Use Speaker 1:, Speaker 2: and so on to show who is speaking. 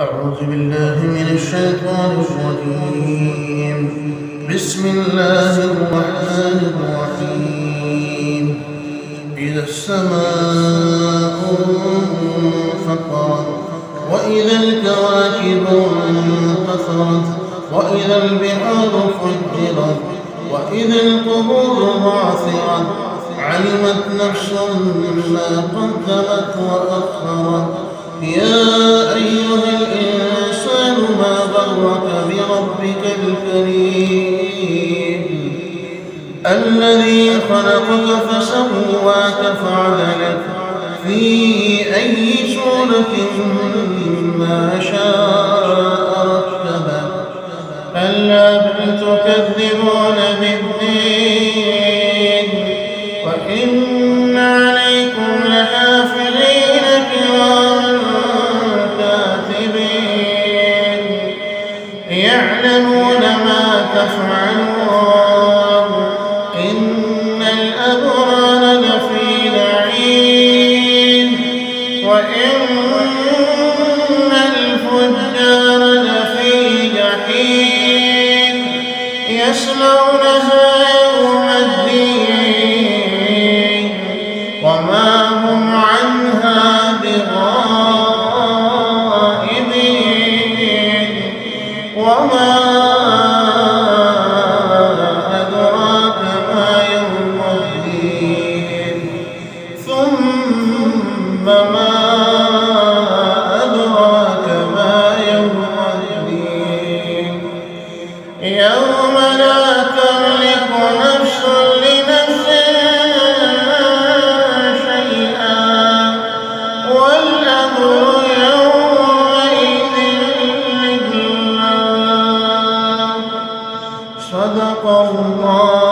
Speaker 1: أعوذ بالله من الشيطان الرجيم. بسم الله الرحمن الرحيم. إذا السماء انفطرت وإذا الكواكب انتثرت وإذا البحار فجرت وإذا القبور بعثرت علمت نفس ما قدمت وأخرت. يا أيها الإنسان ما غرك بربك الكريم الذي خلقك فسواك فعدلك في أي صورة ما شاء ركبك. ألا بل تكذبون بالدين وإن عليكم لحافظين كراما كاتبين يعلمون ما تفعلون. إن الأبرار لفي نعيم وإن الفجار لفي جحيم يصلونها يوم الدين وما هم عنها بغائبين. وما أدراك ما يوم الدين ثم ما أدراك ما يوم الدين. يوم لا تملك نفس لنفس شيئا والأمر يومئذ لله. صدق الله.